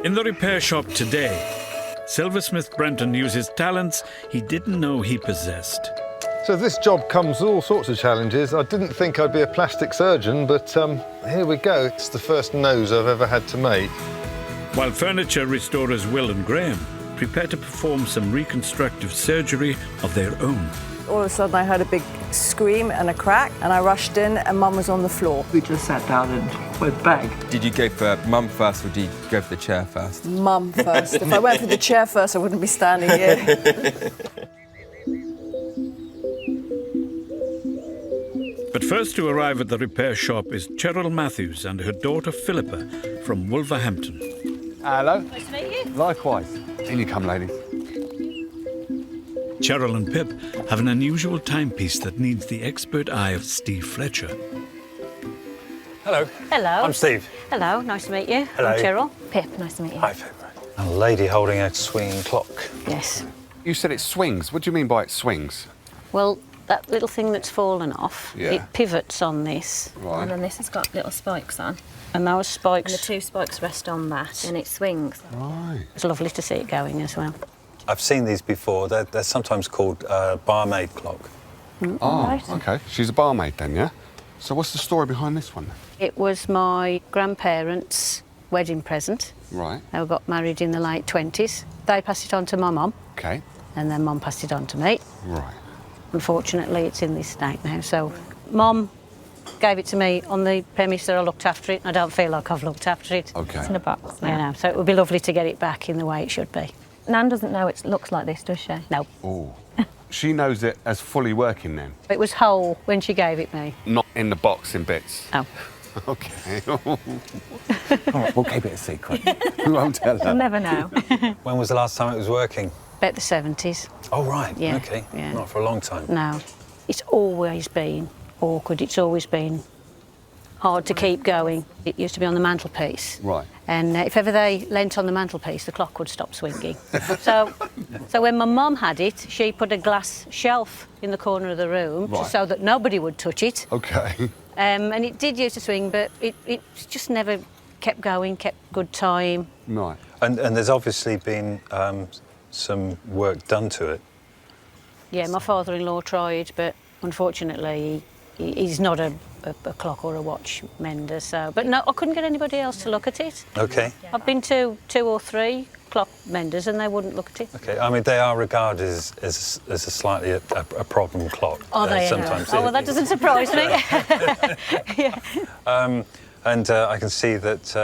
In the repair shop today, Silversmith Brenton uses talents he didn't know he possessed. So this job comes with all sorts of challenges. I didn't think I'd be a plastic surgeon, but here we go. It's the first nose I've ever had to make. While furniture restorers Will and Graeme prepare to perform some reconstructive surgery of their own. All of a sudden I heard a big scream and a crack, and I rushed in and Mum was on the floor. We just sat down and went bang. Did you go for Mum first or did you go for the chair first? Mum first. If I went for the chair first, I wouldn't be standing here. But first to arrive at the repair shop is Cheryl Matthews and her daughter Philippa from Wolverhampton. Hello. Nice to meet you. Likewise. In you come, ladies. Cheryl and Pip have an unusual timepiece that needs the expert eye of Steve Fletcher. Hello. Hello. I'm Steve. Hello, nice to meet you. Hello. I'm Cheryl. Pip, nice to meet you. Hi, Pip. A lady holding a swinging clock. Yes. You said it swings. What do you mean by it swings? Well, that little thing that's fallen off, Yeah. it pivots on this. Right. And then this has got little spikes on. And those spikes... And the two spikes rest on that, and it swings. Right. It's lovely to see it going as well. I've seen these before. They're sometimes called barmaid clock. Oh, Right. OK. She's a barmaid then, yeah? So what's the story behind this one? It was my grandparents' wedding present. Right. They got married in the late 20s. They passed it on to my mum, OK. and then Mum passed it on to me. Right. Unfortunately, it's in this state now, so Mum gave it to me on the premise that I looked after it, and I don't feel like I've looked after it. OK. It's in a box You now. know, so it would be lovely to get it back in the way it should be. Nan doesn't know it looks like this, does she? No, Oh. She knows it as fully working then, it was whole when she gave it me. not in the box in bits. No. OK. All right, we'll keep it a secret. We won't tell She'll her. never know. When was the last time it was working? About the 70s. Oh, right. Yeah, OK. yeah. Not for a long time. No. It's always been awkward. It's always been hard to keep going. It used to be on the mantelpiece. Right. And if ever they leant on the mantelpiece, the clock would stop swinging. so when my mum had it, she put a glass shelf in the corner of the room Right. so that nobody would touch it. OK. And it did used to swing, but it just never kept going, kept good time. Right. And there's obviously been some work done to it. Yeah, my father-in-law tried, but unfortunately he's not a clock or a watch mender. So, but no, I couldn't get anybody else to look at it. OK. I've been to 2 or 3 clock menders and they wouldn't look at it. OK. I mean, they are regarded as a slightly a problem clock. Are they? Sometimes. Oh, well, that doesn't surprise me. Yeah. And I can see that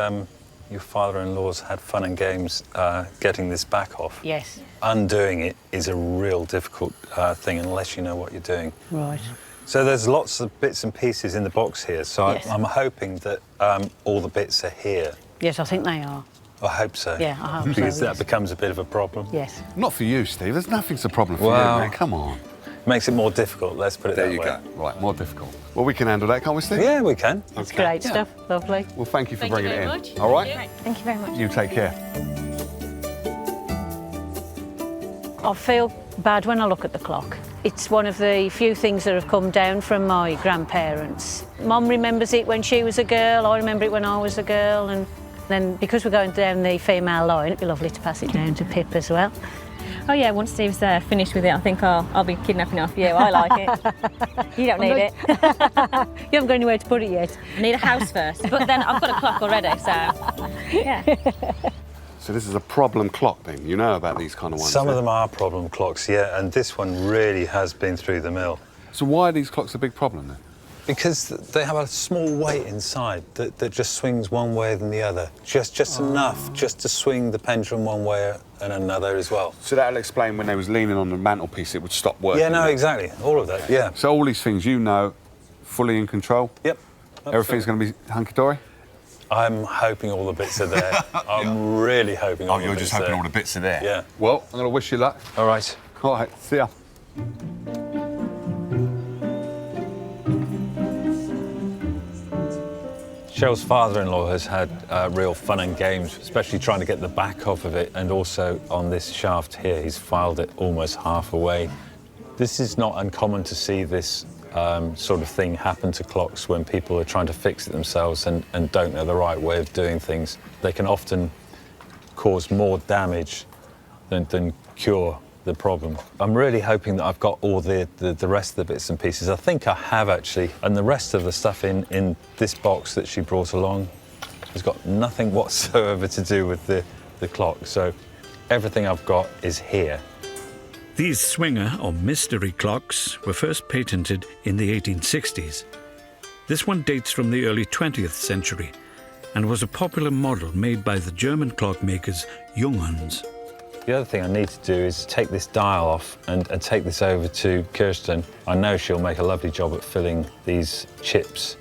your father-in-law's had fun and games getting this back off. Yes. Undoing it is a real difficult thing unless you know what you're doing. Right. So there's lots of bits and pieces in the box here. So Yes. I'm hoping that all the bits are here. Yes, I think they are. I hope so. Yeah, I hope so, Because that yes. becomes a bit of a problem. Yes. Not for you, Steve. There's nothing's a problem for Wow. you, man. Come on. Makes it more difficult, let's put it There that you way. go. Right, more difficult. Well, we can handle that, can't we, Steve? Yeah, we can. It's great stuff. Lovely. Well, thank you for bringing it in. much. All right? Thank you very much. You take care. I feel bad when I look at the clock. It's one of the few things that have come down from my grandparents. Mum remembers it when she was a girl, I remember it when I was a girl, and then because we're going down the female line, it'd be lovely to pass it down to Pip as well. Oh yeah, once Steve's finished with it, I think I'll be kidnapping it off you. I like it. You don't need it. You haven't got anywhere to put it yet. I need a house first, but then I've got a clock already, so yeah. So this is a problem clock, then? You know about these kind of ones? Some of yeah? them are problem clocks, yeah, and this one really has been through the mill. So why are these clocks a big problem, then? Because they have a small weight inside that just swings one way than the other. Just enough just to swing the pendulum one way and another as well. So that'll explain when they was leaning on the mantelpiece, it would stop working. Yeah, no, then. exactly. All of that, yeah. So all these things you know, fully in control? Yep. Everything's going to be hunky-dory? I'm hoping all the bits are there. I'm really hoping all the bits are there. the bits are there? Yeah. Well, I'm going to wish you luck. All right. All right, see ya. Cheryl's father-in-law has had real fun and games, especially trying to get the back off of it, and also on this shaft here, he's filed it almost half away. This is not uncommon to see this sort of thing happen to clocks when people are trying to fix it themselves and don't know the right way of doing things. They can often cause more damage than cure the problem. I'm really hoping that I've got all the rest of the bits and pieces. I think I have, actually, and the rest of the stuff in this box that she brought along has got nothing whatsoever to do with the clock, so everything I've got is here. These swinger or mystery clocks were first patented in the 1860s. This one dates from the early 20th century and was a popular model made by the German clockmakers Junghans. The other thing I need to do is take this dial off and take this over to Kirsten. I know she'll make a lovely job at filling these chips.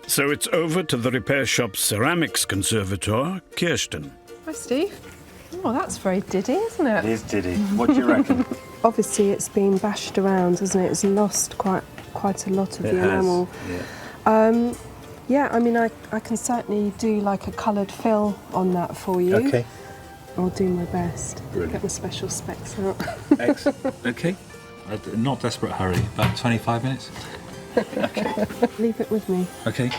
So it's over to the repair shop's ceramics conservator, Kirsten. Hi, Steve. Oh, that's very diddy, isn't it? It is diddy. What do you reckon? Obviously, it's been bashed around, hasn't it? It's lost quite a lot of the enamel. Yeah. Yeah, I mean, I can certainly do like a coloured fill on that for you. Okay. I'll do my best. Brilliant. Get my special specs out. Excellent. Okay. Not desperate hurry. About 25 minutes. Okay. Leave it with me. Okay.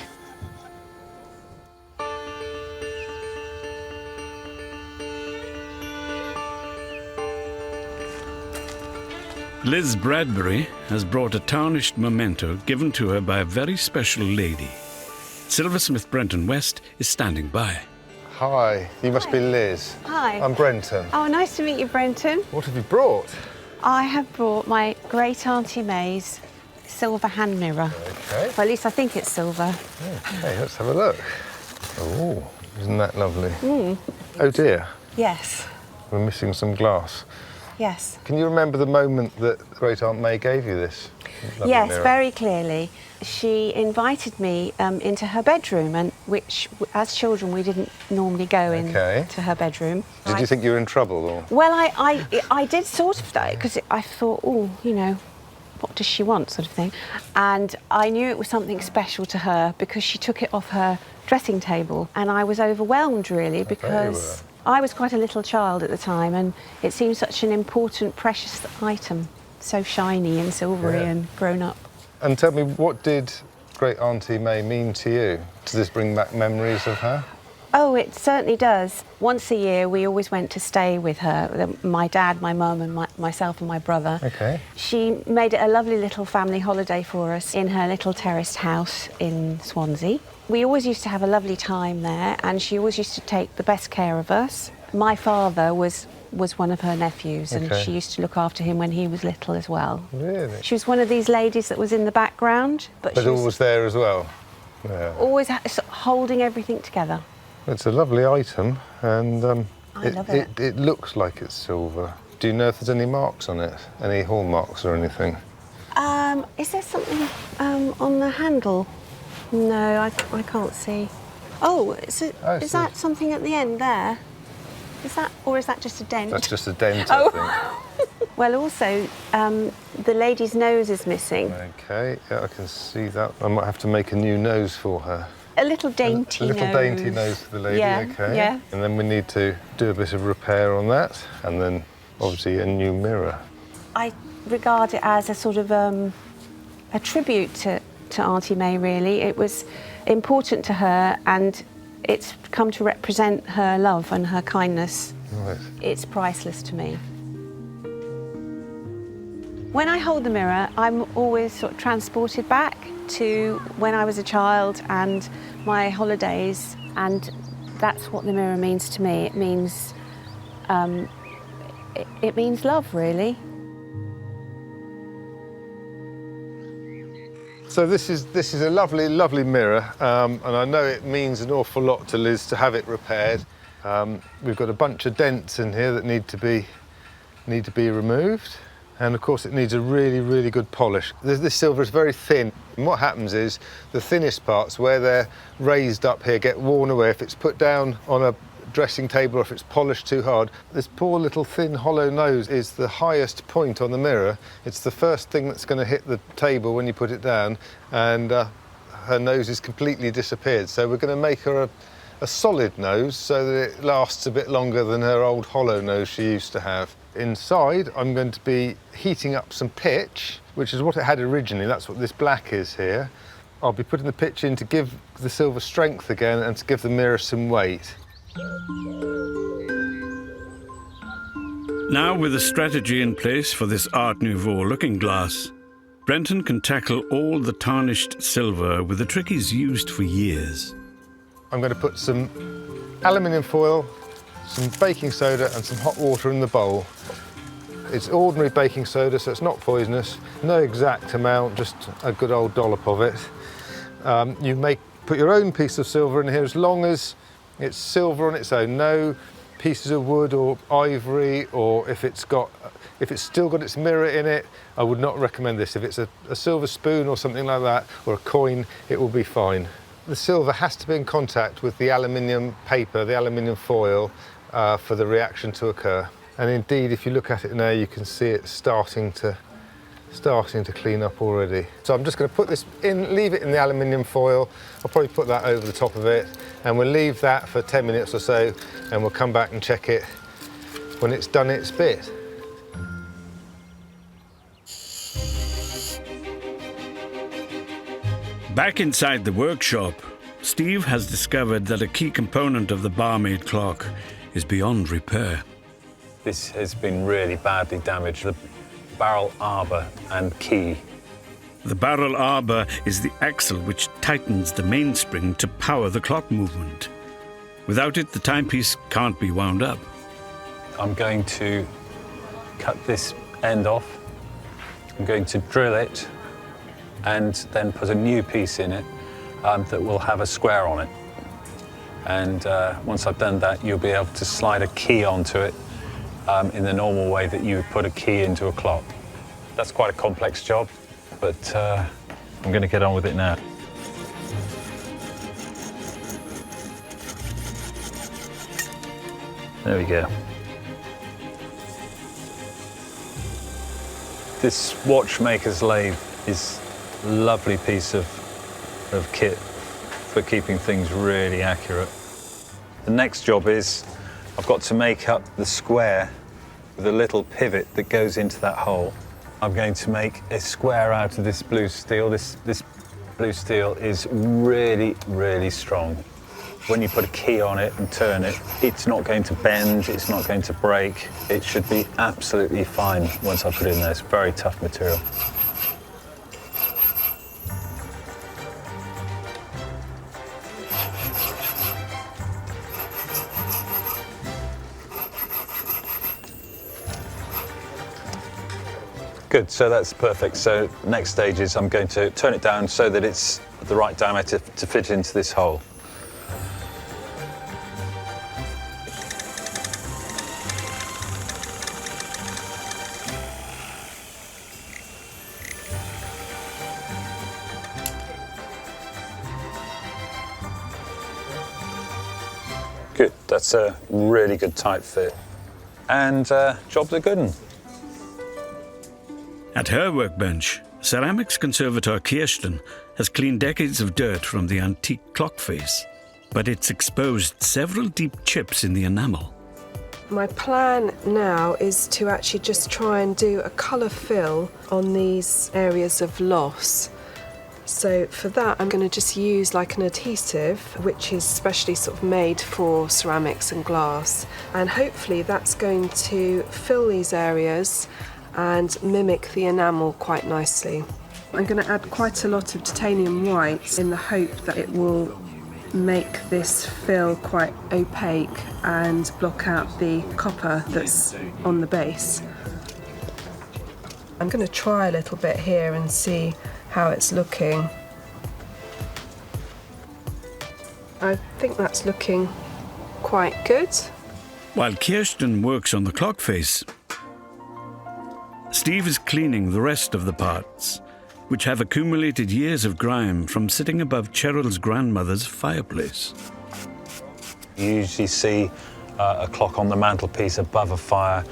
Liz Bradbury has brought a tarnished memento given to her by a very special lady. Silversmith Brenton West is standing by. Hi, you must be Liz. Hi. I'm Brenton. Oh, nice to meet you, Brenton. What have you brought? I have brought my great Auntie May's silver hand mirror. Okay. Well, at least I think it's silver. Okay, let's have a look. Oh, isn't that lovely? Oh dear, Yes, we're missing some glass. yes. Can you remember the moment that Great Aunt May gave you this lovely Yes, mirror? very clearly. She invited me into her bedroom, and which, as children, we didn't normally go into her bedroom. Did you think you were in trouble, or? Well, I did sort of that, because I thought, oh, you know, what does she want, sort of thing. And I knew it was something special to her because she took it off her dressing table, and I was overwhelmed, really, because I was quite a little child at the time, and it seemed such an important, precious item, so shiny and silvery and grown up. And tell me, what did Great Auntie May mean to you? Does this bring back memories of her? Oh, it certainly does. Once a year, we always went to stay with her, my dad, my mum, and myself and my brother. Okay. She made it a lovely little family holiday for us in her little terraced house in Swansea. We always used to have a lovely time there, and she always used to take the best care of us. My father was one of her nephews, and she used to look after him when he was little as well. Really? She was one of these ladies that was in the background, but she was always there as well? Yeah. always holding everything together. It's a lovely item, and I love it. It looks like it's silver. Do you know if there's any marks on it? Any hallmarks or anything? Is there something on the handle? No, I can't see. Oh, is that something at the end there? Is that, or is that just a dent? That's just a dent, I think. Well, also, the lady's nose is missing. Okay, yeah, I can see that. I might have to make a new nose for her. A little dainty nose. A little dainty nose for the lady, yeah, okay. Yeah. And then we need to do a bit of repair on that, and then obviously a new mirror. I regard it as a sort of a tribute to Auntie May, really. It was important to her, and it's come to represent her love and her kindness. Right. It's priceless to me. When I hold the mirror, I'm always sort of transported back to when I was a child and my holidays, and that's what the mirror means to me. It means love, really. So this is a lovely, lovely mirror, and I know it means an awful lot to Liz to have it repaired. We've got a bunch of dents in here that need to be removed, and of course it needs a really, really good polish. This silver is very thin, and what happens is the thinnest parts, where they're raised up here, get worn away. If it's put down on a dressing table or if it's polished too hard, this poor little thin hollow nose is the highest point on the mirror. It's the first thing that's going to hit the table when you put it down, and her nose is completely disappeared. So we're going to make her a solid nose so that it lasts a bit longer than her old hollow nose she used to have. Inside, I'm going to be heating up some pitch, which is what it had originally. That's what this black is here. I'll be putting the pitch in to give the silver strength again and to give the mirror some weight. Now, with a strategy in place for this Art Nouveau looking glass, Brenton can tackle all the tarnished silver with a trick he's used for years. I'm going to put some aluminium foil, some baking soda and some hot water in the bowl. It's ordinary baking soda, so it's not poisonous. No exact amount, just a good old dollop of it. You may put your own piece of silver in here as long as it's silver on its own. No pieces of wood or ivory, or if it's still got its mirror in it, I would not recommend this. If it's a silver spoon or something like that, or a coin, it will be fine. The silver has to be in contact with the aluminium paper, the aluminium foil, for the reaction to occur. And indeed, if you look at it now, you can see it starting to clean up already. So I'm just going to put this in, leave it in the aluminium foil. I'll probably put that over the top of it, and we'll leave that for 10 minutes or so, and we'll come back and check it when it's done its bit. Back inside the workshop, Steve has discovered that a key component of the barmaid clock is beyond repair. This has been really badly damaged. The barrel arbor and key. The barrel arbor is the axle which tightens the mainspring to power the clock movement. Without it, the timepiece can't be wound up. I'm going to cut this end off. I'm going to drill it and then put a new piece in it that will have a square on it. And once I've done that, you'll be able to slide a key onto it in the normal way that you would put a key into a clock. That's quite a complex job, but I'm going to get on with it now. There we go. This watchmaker's lathe is a lovely piece of kit for keeping things really accurate. The next job is I've got to make up the square with a little pivot that goes into that hole. I'm going to make a square out of this blue steel. This blue steel is really, really strong. When you put a key on it and turn it, it's not going to bend, it's not going to break. It should be absolutely fine once I put it in there. It's very tough material. Good, so that's perfect. So next stage is I'm going to turn it down so that it's the right diameter to fit into this hole. Good, that's a really good tight fit. And job's a good one. At her workbench, ceramics conservator Kirsten has cleaned decades of dirt from the antique clock face, but it's exposed several deep chips in the enamel. My plan now is to actually just try and do a colour fill on these areas of loss. So for that, I'm going to just use like an adhesive, which is specially sort of made for ceramics and glass. And hopefully that's going to fill these areas and mimic the enamel quite nicely. I'm going to add quite a lot of titanium white in the hope that it will make this fill quite opaque and block out the copper that's on the base. I'm going to try a little bit here and see how it's looking. I think that's looking quite good. While Kirsten works on the clock face, Steve is cleaning the rest of the parts, which have accumulated years of grime from sitting above Cheryl's grandmother's fireplace. You usually see a clock on the mantelpiece above a fire,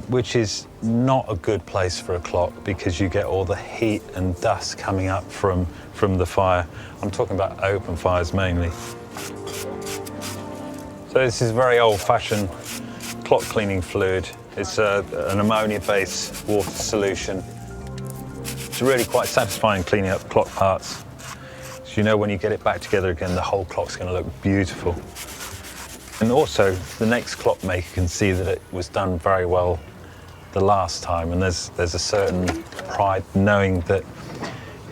which is not a good place for a clock because you get all the heat and dust coming up from the fire. I'm talking about open fires mainly. So this is very old-fashioned clock cleaning fluid. It's an ammonia-based water solution. It's really quite satisfying cleaning up clock parts. So you know when you get it back together again, the whole clock's going to look beautiful. And also, the next clockmaker can see that it was done very well the last time, and there's a certain pride knowing that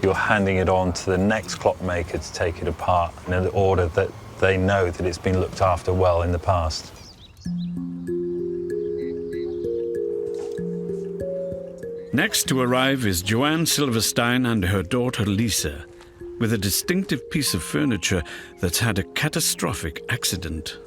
you're handing it on to the next clockmaker to take it apart in order that they know that it's been looked after well in the past. Next to arrive is Joanne Silverstein and her daughter Lisa, with a distinctive piece of furniture that's had a catastrophic accident.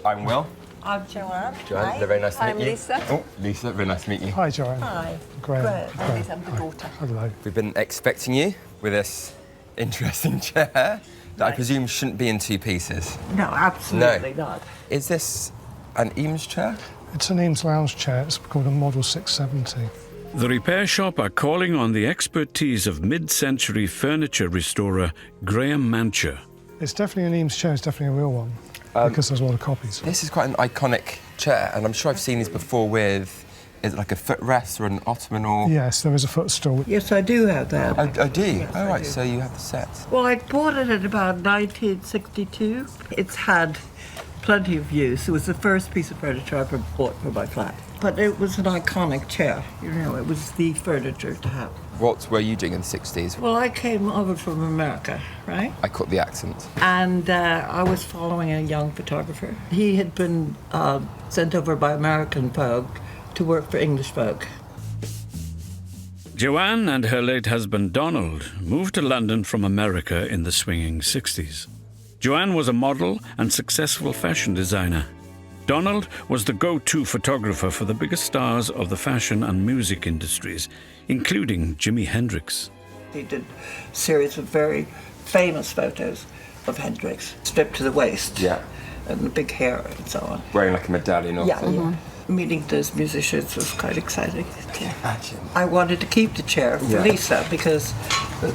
I'm Will. I'm Joanne. Joanne, very nice to meet you. I'm Lisa. Oh, Lisa, very nice to meet you. Hi, Joanne. Hi. Graeme. Great. I'm the daughter. Hello. We've been expecting you with this interesting chair that I presume shouldn't be in two pieces. No, absolutely not. Is this an Eames chair? It's an Eames lounge chair. It's called a Model 670. The repair shop are calling on the expertise of mid-century furniture restorer Graeme Mancha. It's definitely an Eames chair. It's definitely a real one because there's a lot of copies. This is quite an iconic chair, and I'm sure I've seen these before with, is it like a footrest or an ottoman or...? Yes, there is a footstool. Yes, I do have that. Oh, do you? Yes, oh, I right, do. so you have the set. Well, I bought it in about 1962. It's had plenty of use. It was the first piece of furniture I ever bought for my flat. But it was an iconic chair. You know, it was the furniture to have. What were you doing in the 60s? Well, I came over from America, right? I caught the accent. And I was following a young photographer. He had been sent over by American folk to work for English folk. Joanne and her late husband Donald moved to London from America in the swinging 60s. Joanne was a model and successful fashion designer. Donald was the go-to photographer for the biggest stars of the fashion and music industries, including Jimi Hendrix. He did a series of very famous photos of Hendrix, stripped to the waist. Yeah. And big hair and so on. Wearing like a medallion or something. Yeah. Meeting those musicians was quite exciting. Imagine. I wanted to keep the chair for Lisa because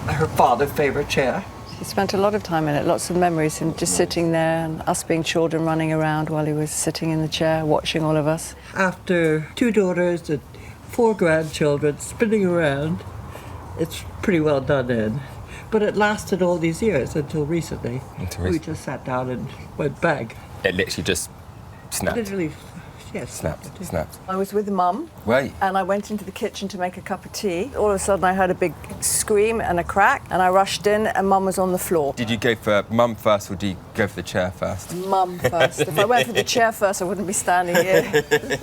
her father's favourite chair. He spent a lot of time in it, lots of memories, him just sitting there and us being children running around while he was sitting in the chair watching all of us. After 2 daughters and 4 grandchildren spinning around, it's pretty well done in. But it lasted all these years until recently. We just sat down and went bang. It literally just snapped. Literally, yes. Snapped. I was with Mum. Right. And I went into the kitchen to make a cup of tea. All of a sudden I heard a big scream and a crack, and I rushed in and Mum was on the floor. Did you go for Mum first or did you go for the chair first? Mum first. If I went for the chair first, I wouldn't be standing here.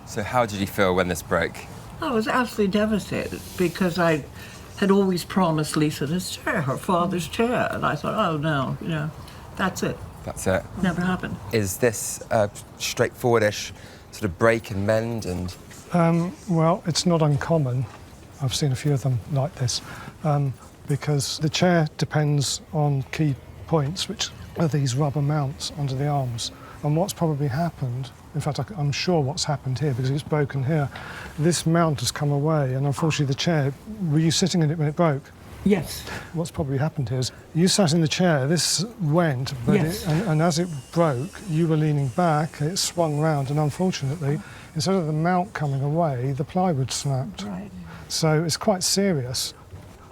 So how did you feel when this broke? I was absolutely devastated because I had always promised Lisa this chair, her father's chair. And I thought, oh no, you know, that's it. That's it. Never happened. Is this a straightforwardish sort of break and mend and... Well, it's not uncommon. I've seen a few of them like this because the chair depends on key points, which are these rubber mounts under the arms. And what's probably happened, in fact, I'm sure what's happened here because it's broken here, this mount has come away and unfortunately the chair, were you sitting in it when it broke? Yes. What's probably happened here is you sat in the chair, this went, but Yes. and as it broke, you were leaning back, it swung round, and unfortunately, instead of the mount coming away, the plywood snapped. Right. So it's quite serious.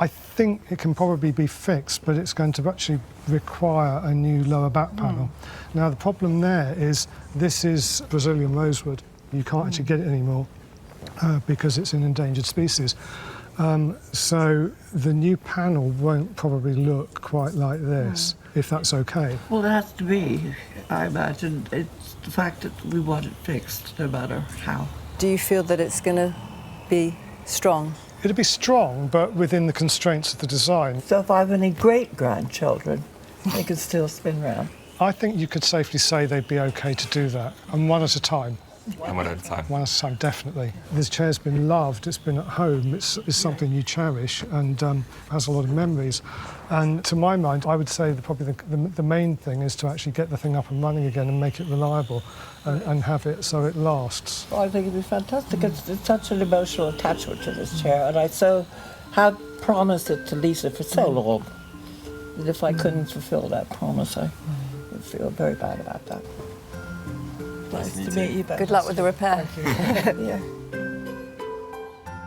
I think it can probably be fixed, but it's going to actually require a new lower back panel. Now, the problem there is this is Brazilian rosewood. You can't actually get it anymore because it's an endangered species. So the new panel won't probably look quite like this, if that's okay. Well, it has to be, I imagine. It's the fact that we want it fixed, no matter how. Do you feel that it's going to be strong? It'll be strong, but within the constraints of the design. So if I have any great-grandchildren, they can still spin round. I think you could safely say they'd be okay to do that, and one at a time. And one at a time. One at a time, definitely. This chair's been loved, it's been at home, it's something you cherish and has a lot of memories. And to my mind, I would say that probably the main thing is to actually get the thing up and running again and make it reliable and have it so it lasts. Well, I think it'd be fantastic. It's such an emotional attachment to this chair, and I so have promised it to Lisa for so long that if I couldn't fulfill that promise, I would feel very bad about that. Nice to meet you both. Good luck with the repair. Yeah.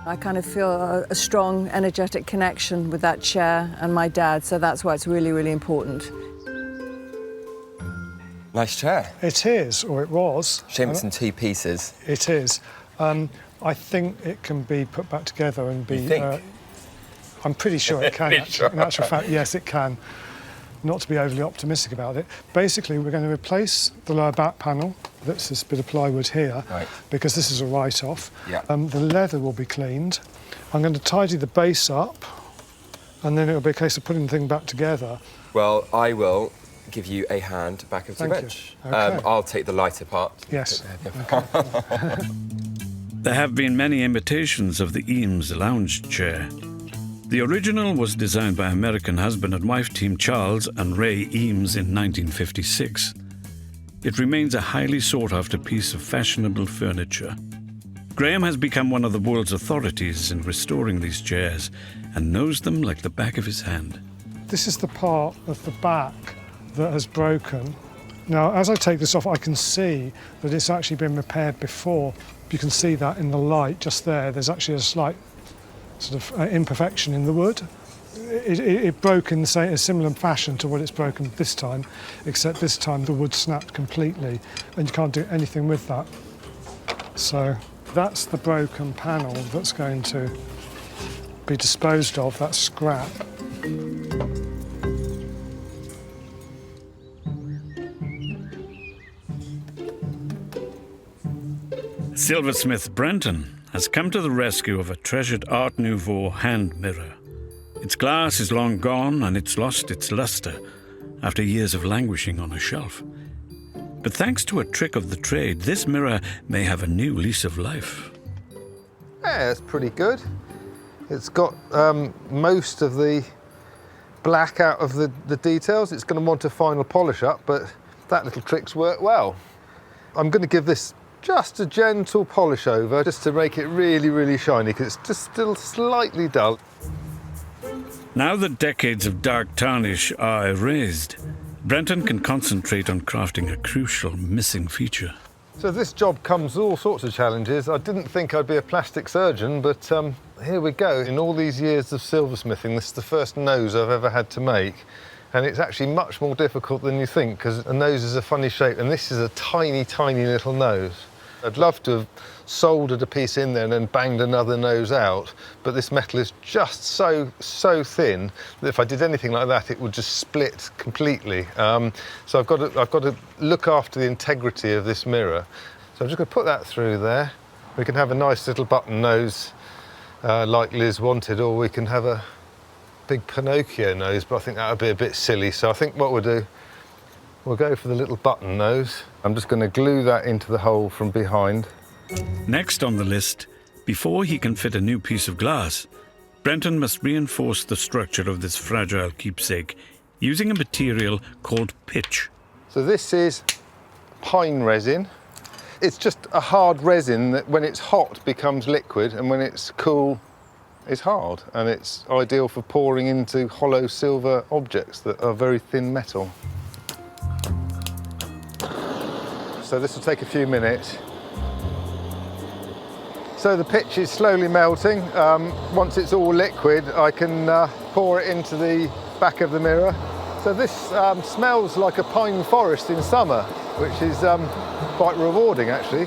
I kind of feel a strong, energetic connection with that chair and my dad, so that's why it's really, really important. Nice chair. It is, or it was. Shame it's in two pieces. It is. I think it can be put back together and be... You think? I'm pretty sure it can, actually. Sure. In actual fact, yes, it can. Not to be overly optimistic about it. Basically, we're going to replace the lower back panel, that's this bit of plywood here, Right. because this is a write-off. Yeah. The leather will be cleaned. I'm going to tidy the base up, and then it'll be a case of putting the thing back together. Well, I will give you a hand back of the Thank you. bench. Okay. I'll take the lighter part. Yes. There have been many imitations of the Eames lounge chair. The original was designed by American husband and wife team Charles and Ray Eames in 1956. It remains a highly sought-after piece of fashionable furniture. Graeme has become one of the world's authorities in restoring these chairs and knows them like the back of his hand. This is the part of the back that has broken. Now, as I take this off, I can see that it's actually been repaired before. You can see that in the light just there. There's actually a slight sort of imperfection in the wood. It broke in a similar fashion to what it's broken this time, except this time the wood snapped completely and you can't do anything with that. So that's the broken panel that's going to be disposed of, that's scrap. Silversmith Brenton has come to the rescue of a treasured Art Nouveau hand mirror. Its glass is long gone and it's lost its lustre after years of languishing on a shelf. But thanks to a trick of the trade, this mirror may have a new lease of life. Yeah, it's pretty good. It's got most of the black out of the details. It's going to want a final polish up, but that little trick's worked well. I'm going to give this just a gentle polish over, just to make it really, really shiny, because it's just still slightly dull. Now that decades of dark tarnish are erased, Brenton can concentrate on crafting a crucial missing feature. So this job comes with all sorts of challenges. I didn't think I'd be a plastic surgeon, but here we go. In all these years of silversmithing, this is the first nose I've ever had to make. And it's actually much more difficult than you think, because a nose is a funny shape, and this is a tiny, tiny little nose. I'd love to have soldered a piece in there and then banged another nose out, but this metal is just so thin that if I did anything like that, it would just split completely. So I've got to look after the integrity of this mirror. So I'm just going to put that through there. We can have a nice little button nose like Liz wanted, or we can have a big Pinocchio nose, but I think that would be a bit silly. So I think what we'll do, we'll go for the little button nose. I'm just going to glue that into the hole from behind. Next on the list, before he can fit a new piece of glass, Brenton must reinforce the structure of this fragile keepsake using a material called pitch. So this is pine resin. It's just a hard resin that when it's hot becomes liquid, and when it's cool is hard, and it's ideal for pouring into hollow silver objects that are very thin metal. So this will take a few minutes. So the pitch is slowly melting. Once it's all liquid, I can pour it into the back of the mirror. So this smells like a pine forest in summer, which is quite rewarding actually.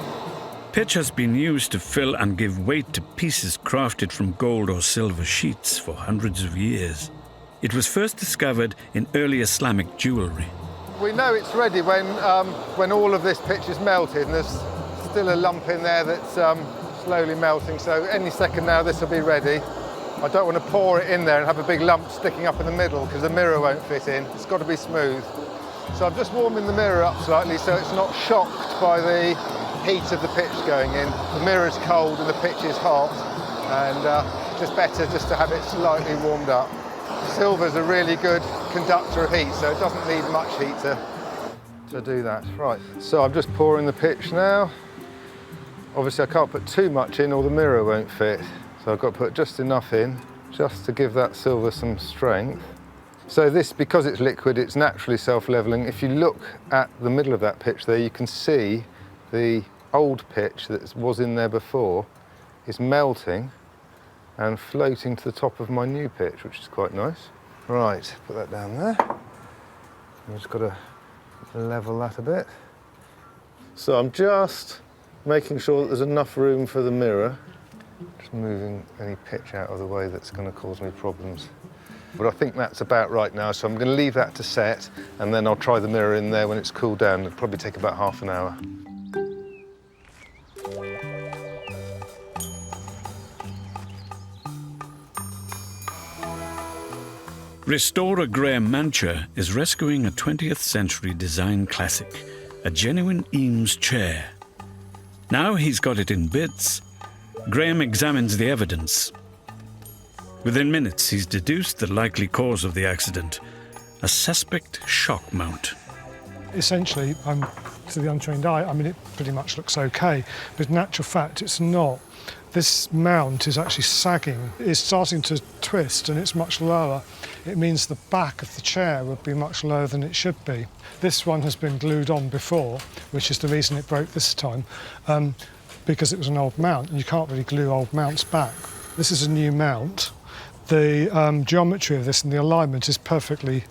Pitch has been used to fill and give weight to pieces crafted from gold or silver sheets for hundreds of years. It was first discovered in early Islamic jewellery. We know it's ready when all of this pitch is melted, and there's still a lump in there that's slowly melting, so any second now this will be ready. I don't want to pour it in there and have a big lump sticking up in the middle because the mirror won't fit in. It's got to be smooth. So I'm just warming the mirror up slightly so it's not shocked by the heat of the pitch going in. The mirror's cold and the pitch is hot, and just better just to have it slightly warmed up. Silver's a really good conductor of heat, so it doesn't need much heat to do that. Right, so I'm just pouring the pitch now. Obviously I can't put too much in or the mirror won't fit, so I've got to put just enough in, just to give that silver some strength. So this, because it's liquid, it's naturally self-leveling. If you look at the middle of that pitch there, you can see the old pitch that was in there before is melting and floating to the top of my new pitch, which is quite nice. Right, put that down there. I've just got to level that a bit. So I'm just making sure that there's enough room for the mirror. Just moving any pitch out of the way that's going to cause me problems. But I think that's about right now, so I'm going to leave that to set, and then I'll try the mirror in there when it's cooled down. It'll probably take about half an hour. Restorer Graeme Mancha is rescuing a 20th century design classic, a genuine Eames chair. Now he's got it in bits, Graeme examines the evidence. Within minutes, he's deduced the likely cause of the accident, a suspect shock mount. Essentially, to the untrained eye, I mean, it pretty much looks okay, but in actual fact, it's not. This mount is actually sagging. It's starting to twist and it's much lower. It means the back of the chair would be much lower than it should be. This one has been glued on before, which is the reason it broke this time, because it was an old mount, and you can't really glue old mounts back. This is a new mount. The geometry of this and the alignment is perfectly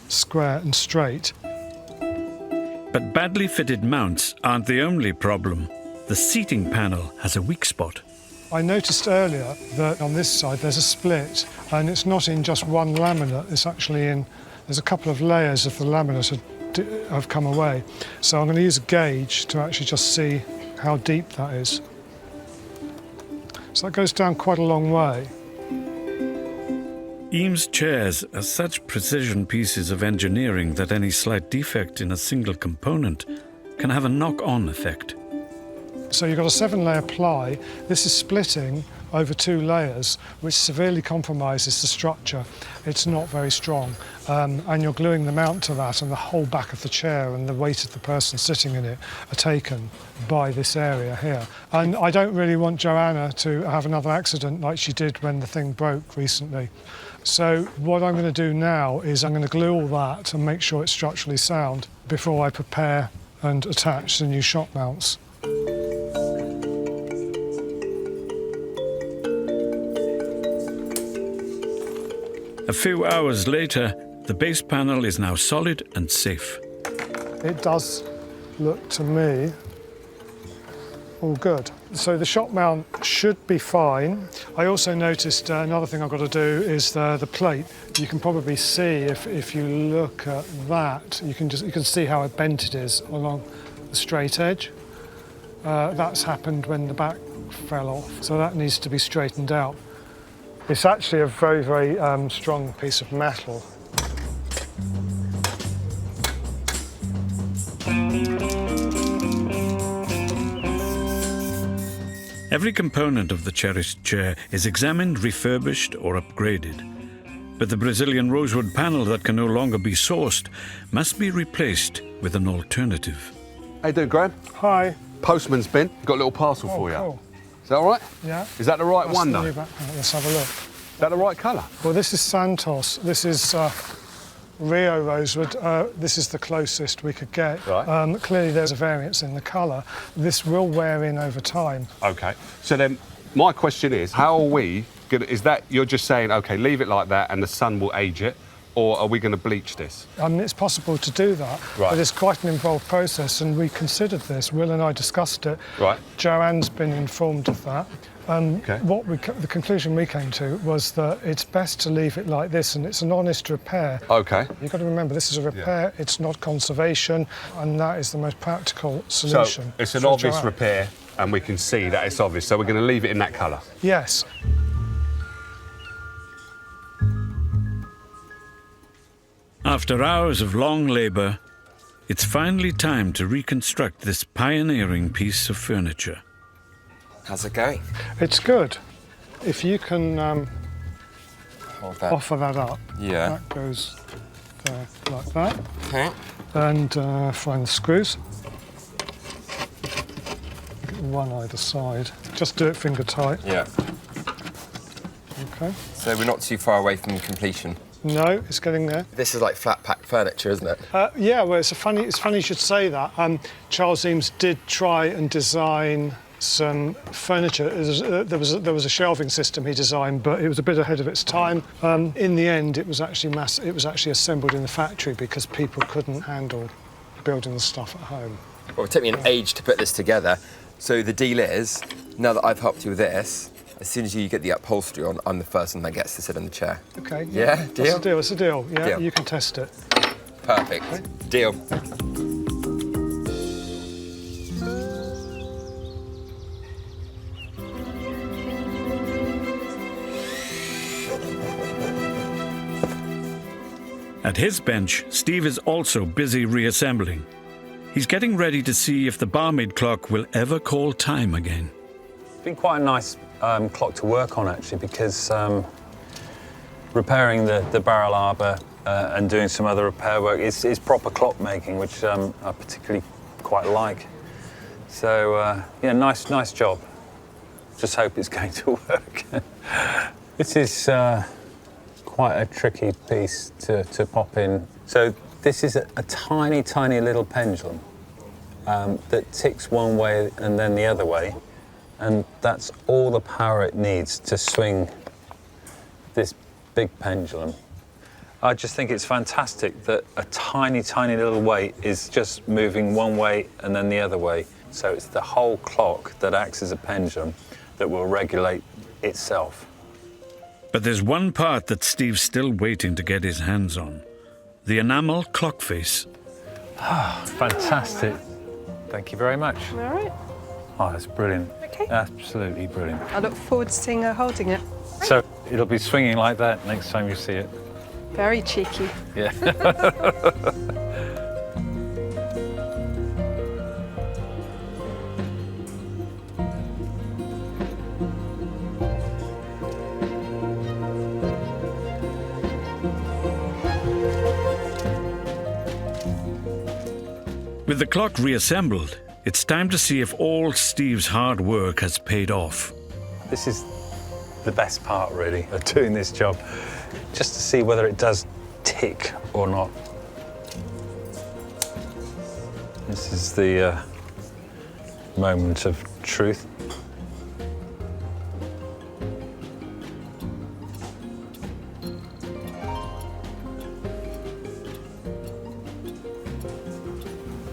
square and straight. But badly fitted mounts aren't the only problem. The seating panel has a weak spot. I noticed earlier that on this side there's a split, and it's not in just one laminate, it's actually in, there's a couple of layers of the laminate have come away. So I'm going to use a gauge to actually just see how deep that is. So that goes down quite a long way. Eames chairs are such precision pieces of engineering that any slight defect in a single component can have a knock-on effect. So you've got a 7-layer ply. This is splitting over 2 layers, which severely compromises the structure. It's not very strong. And you're gluing the mount to that, and the whole back of the chair and the weight of the person sitting in it are taken by this area here. And I don't really want Joanna to have another accident like she did when the thing broke recently. So what I'm going to do now is I'm going to glue all that and make sure it's structurally sound before I prepare and attach the new shock mounts. A few hours later, the base panel is now solid and safe. It does look to me all good. So the shock mount should be fine. I also noticed another thing I've got to do is the plate. You can probably see if you look at that, you can see how bent it is along the straight edge. That's happened when the back fell off, so that needs to be straightened out. It's actually a very, very strong piece of metal. Every component of the cherished chair is examined, refurbished or upgraded. But the Brazilian rosewood panel that can no longer be sourced must be replaced with an alternative. How you doing, Graeme? Hi. Postman's bin. Got a little parcel for you. Cool. Is that all right? Yeah. Is that the right one, though? Let's have a look. Is that the right colour? Well, this is Santos. This is Rio rosewood. This is the closest we could get. Right. Clearly, there's a variance in the colour. This will wear in over time. OK. So then, my question is, how are we going to... Is that... You're just saying, OK, leave it like that and the sun will age it, or are we going to bleach this? I mean, it's possible to do that, but it's quite an involved process, and we considered this. Will and I discussed it. Right. Joanne's been informed of that. Okay. The conclusion we came to was that it's best to leave it like this, and it's an honest repair. OK. You've got to remember, this is a repair, it's not conservation, and that is the most practical solution. So it's an obvious repair, and we can see that it's obvious, so we're going to leave it in that colour? Yes. After hours of long labour, it's finally time to reconstruct this pioneering piece of furniture. How's it going? It's good. If you can offer that up, that goes there like that. Okay. And find the screws. One either side. Just do it finger tight. Yeah. Okay. So we're not too far away from completion. No, it's getting there. This is like flat pack furniture, isn't it? Yeah, well, it's funny you should say that. Charles Eames did try and design some furniture. There was a shelving system he designed, but it was a bit ahead of its time. In the end, it was actually assembled in the factory because people couldn't handle building the stuff at home. Well, it took me an age to put this together. So the deal is, now that I've helped you with this, as soon as you get the upholstery on, I'm the first one that gets to sit in the chair. Okay. Yeah, deal? That's a deal, it's a deal. Yeah, Deal. you can test it. Perfect. Okay. Deal. At his bench, Steve is also busy reassembling. He's getting ready to see if the barmaid clock will ever call time again. It's been quite a nice clock to work on, actually, because repairing the barrel arbor and doing some other repair work is proper clock making, which I particularly quite like. So, yeah, nice job. Just hope it's going to work. This is quite a tricky piece to pop in. So this is a tiny, tiny little pendulum that ticks one way and then the other way. And that's all the power it needs to swing this big pendulum. I just think it's fantastic that a tiny, tiny little weight is just moving one way and then the other way. So it's the whole clock that acts as a pendulum that will regulate itself. But there's one part that Steve's still waiting to get his hands on. The enamel clock face. Ah, fantastic. Thank you very much. All right. Oh, that's brilliant. Okay. Absolutely brilliant. I look forward to seeing her holding it. So it'll be swinging like that next time you see it. Very cheeky. Yeah. With the clock reassembled, it's time to see if all Steve's hard work has paid off. This is the best part, really, of doing this job, just to see whether it does tick or not. This is the moment of truth.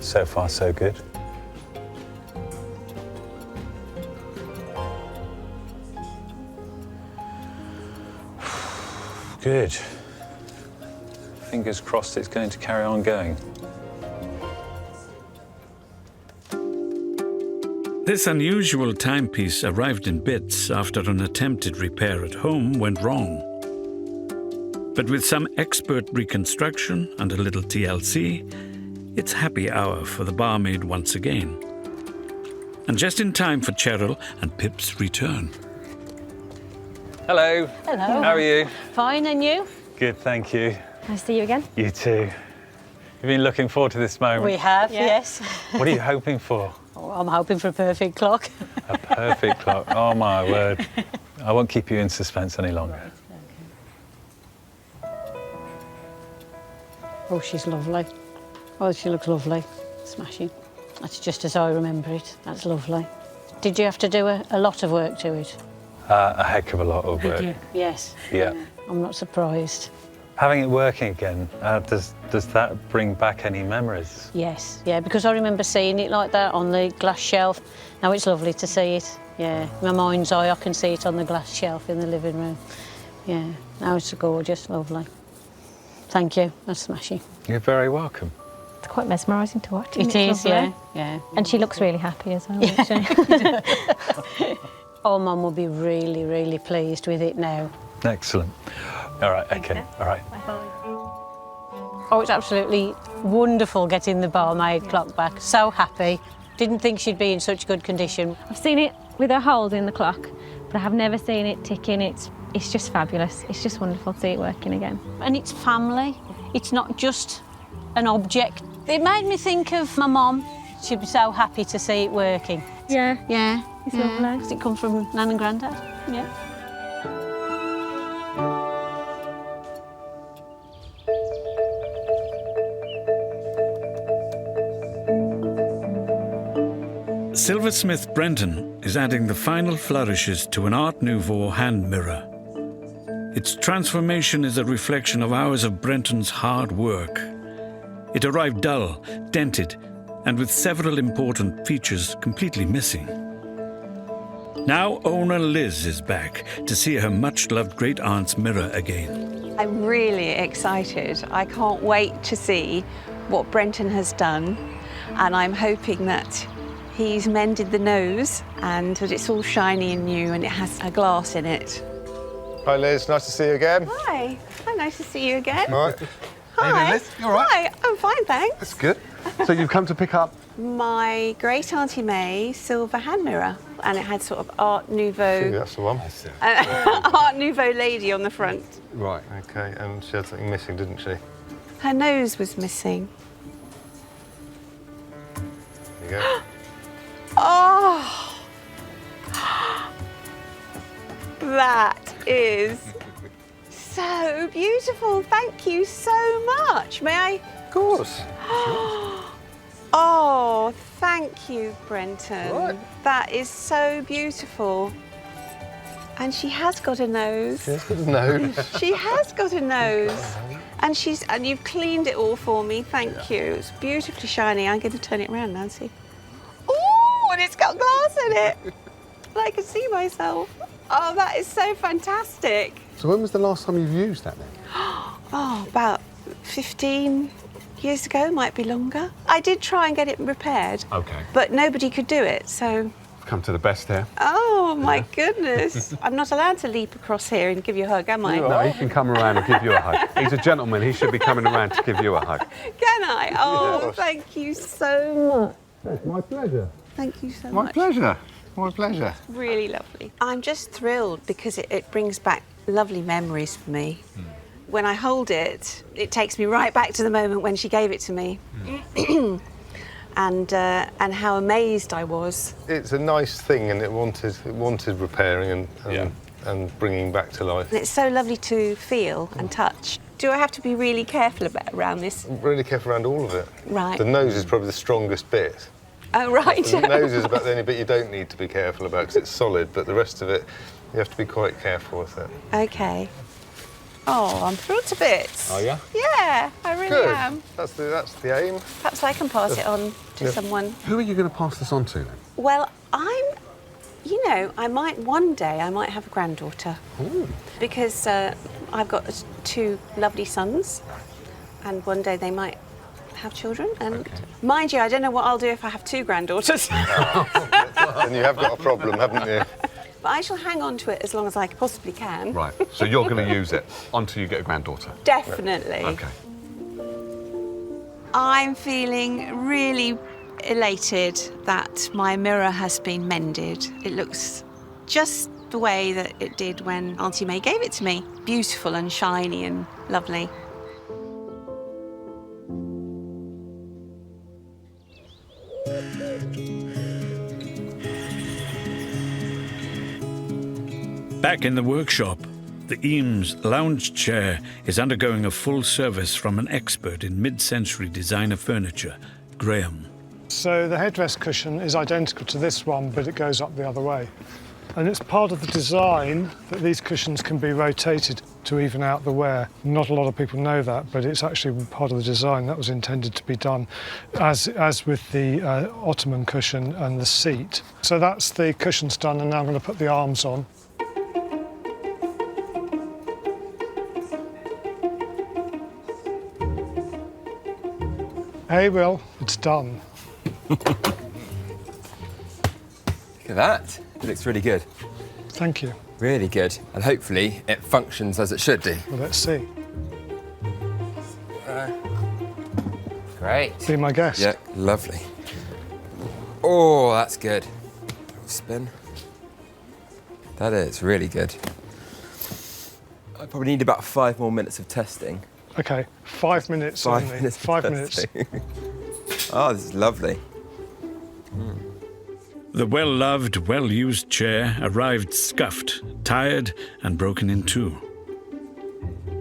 So far, so good. Good. Fingers crossed it's going to carry on going. This unusual timepiece arrived in bits after an attempted repair at home went wrong. But with some expert reconstruction and a little TLC, it's happy hour for the barmaid once again. And just in time for Cheryl and Pip's return. Hello. Hello. How are you? Fine, and you? Good, thank you. Nice to see you again. You too. You've been looking forward to this moment. We have, yes. What are you hoping for? Oh, I'm hoping for a perfect clock. A perfect clock. Oh, my word. I won't keep you in suspense any longer. Oh, she's lovely. Oh, she looks lovely. Smashing. That's just as I remember it. That's lovely. Did you have to do a lot of work to it? A heck of a lot of work. Did you? Yes. Yeah. I'm not surprised. Having it working again, does that bring back any memories? Yes, yeah, because I remember seeing it like that on the glass shelf. Now it's lovely to see it. Yeah, in my mind's eye, I can see it on the glass shelf in the living room. Yeah, now it's gorgeous, lovely. Thank you, that's smashing. You're very welcome. It's quite mesmerising to watch. It is, yeah, yeah. And she looks really happy as well, doesn't she? Oh, Mum will be really, really pleased with it now. Excellent. All right, okay, all right. Oh, it's absolutely wonderful getting the barmaid clock back. So happy. Didn't think she'd be in such good condition. I've seen it with her holes in the clock, but I have never seen it ticking. It's just fabulous. It's just wonderful to see it working again. And it's family. It's not just an object. It made me think of my mum. She'd be so happy to see it working. Yeah. Yeah. It's lovely. Does it come from Nan and Grandad? Yeah. Silversmith Brenton is adding the final flourishes to an Art Nouveau hand mirror. Its transformation is a reflection of hours of Brenton's hard work. It arrived dull, dented, and with several important features completely missing. Now owner Liz is back to see her much-loved great-aunt's mirror again. I'm really excited. I can't wait to see what Brenton has done, and I'm hoping that he's mended the nose and that it's all shiny and new and it has a glass in it. Hi Liz, nice to see you again. Hi, nice to see you again. All right. Hi. How you doing, Liz? You all right? Hi, I'm fine, thanks. That's good. So you've come to pick up? My great Auntie May silver hand mirror, and it had sort of Art Nouveau. That's the one. Art Nouveau lady on the front. Right. Okay, and she had something missing, didn't she? Her nose was missing. There you go. Oh, that is so beautiful. Thank you so much. May I? Of course. Oh, thank you, Brenton. Right. That is so beautiful. And she has got a nose. She has got a nose. She has got a nose. And you've cleaned it all for me. Thank you. It's beautifully shiny. I'm going to turn it around, Nancy. Oh, and it's got glass in it. And I can see myself. Oh, that is so fantastic. So when was the last time you've used that then? Oh, about 15 years ago, might be longer. I did try and get it repaired. Okay. But nobody could do it, so... Come to the best here. Oh, my goodness. I'm not allowed to leap across here and give you a hug, am I? No, he can come around and give you a hug. He's a gentleman. He should be coming around to give you a hug. Can I? Oh, Yes. thank you so much. It's my pleasure. Thank you so My much. pleasure. My pleasure. Really lovely. I'm just thrilled because it brings back lovely memories for me. When I hold it, it takes me right back to the moment when she gave it to me. And how amazed I was. It's a nice thing, and it wanted repairing and bringing back to life. And it's so lovely to feel and touch. Do I have to be really careful around this? I'm really careful around all of it. Right. The nose is probably the strongest bit. Oh, right. The nose is about the only bit you don't need to be careful about because it's solid, but the rest of it, you have to be quite careful with it. OK. Oh, I'm thrilled to bits. Oh, yeah? Yeah, I really Good. am. That's the aim. Perhaps I can pass it on to Yeah. someone. Who are you going to pass this on to then? Well, I might one day, I might have a granddaughter. Ooh. Because I've got two lovely sons, and one day they might have children. And mind you, I don't know what I'll do if I have two granddaughters. And you have got a problem, haven't you? But I shall hang on to it as long as I possibly can. Right, so you're going to use it until you get a granddaughter? Definitely. OK. I'm feeling really elated that my mirror has been mended. It looks just the way that it did when Auntie May gave it to me. Beautiful and shiny and lovely. Back in the workshop, the Eames lounge chair is undergoing a full service from an expert in mid-century designer furniture, Graeme. So the headrest cushion is identical to this one, but it goes up the other way. And it's part of the design that these cushions can be rotated to even out the wear. Not a lot of people know that, but it's actually part of the design that was intended to be done, as with the ottoman cushion and the seat. So that's the cushions done, and now I'm going to put the arms on. Hey, Will, it's done. Look at that. It looks really good. Thank you. Really good. And hopefully it functions as it should do. Well, let's see. Great. Be my guest. Yeah, lovely. Oh, that's good. Spin. That is really good. I probably need about 5 more minutes of testing. OK, 5 minutes 5 only. minutes. 5 minutes. Oh, this is lovely. The well-loved, well-used chair arrived scuffed, tired, and broken in two.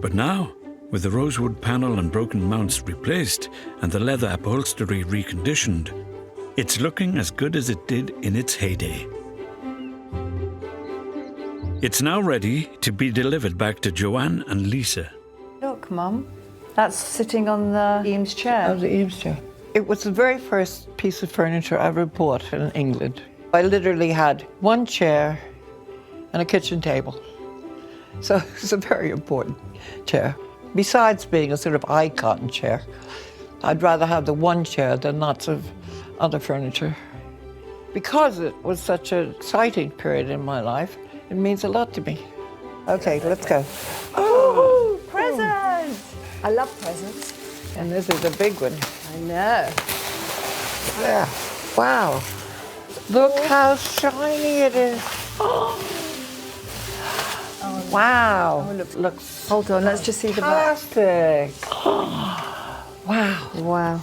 But now, with the rosewood panel and broken mounts replaced and the leather upholstery reconditioned, it's looking as good as it did in its heyday. It's now ready to be delivered back to Joanne and Lisa. Look, Mum, That's sitting on the Eames chair. Oh, the Eames chair. It was the very first piece of furniture I ever bought in England. I literally had one chair and a kitchen table. So it's a very important chair. Besides being a sort of eye-cotton chair, I'd rather have the one chair than lots of other furniture. Because it was such an exciting period in my life, it means a lot to me. Okay, let's go. Oh, presents! I love presents. And this is a big one. I know. Yeah. Wow. Look how shiny it is. Oh, wow. Oh, look. Hold on, let's just see the back. Fantastic. Wow. Wow.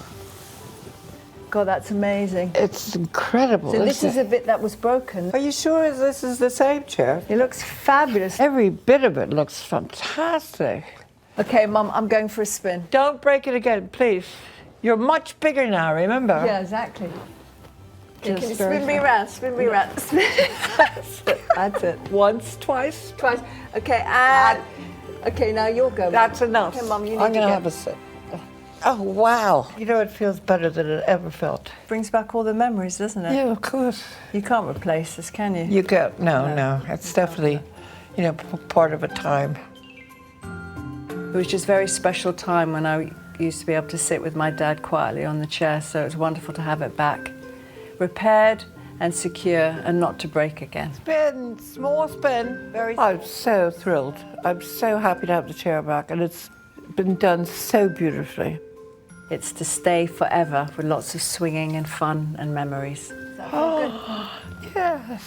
God, that's amazing. It's incredible. So this is a bit that was broken. Are you sure this is the same chair? It looks fabulous. Every bit of it looks fantastic. Okay, Mum, I'm going for a spin. Don't break it again, please. You're much bigger now, remember? Yeah, exactly. Can you Just spin me around? Spin me around. That's it. Once, twice. Twice. Okay, and okay, now you'll go. That's enough. Okay, Mum, you need I'm to gonna go. have a sip. Oh wow! You know, it feels better than it ever felt. Brings back all the memories, doesn't it? Yeah, of course. You can't replace this, can you? You get no. It's definitely, you know, part of a time. It was just a very special time when I used to be able to sit with my dad quietly on the chair, so it was wonderful to have it back. Repaired and secure and not to break again. Spin, small spin. I'm so thrilled. I'm so happy to have the chair back, and it's been done so beautifully. It's to stay forever with lots of swinging and fun and memories. Oh, yes.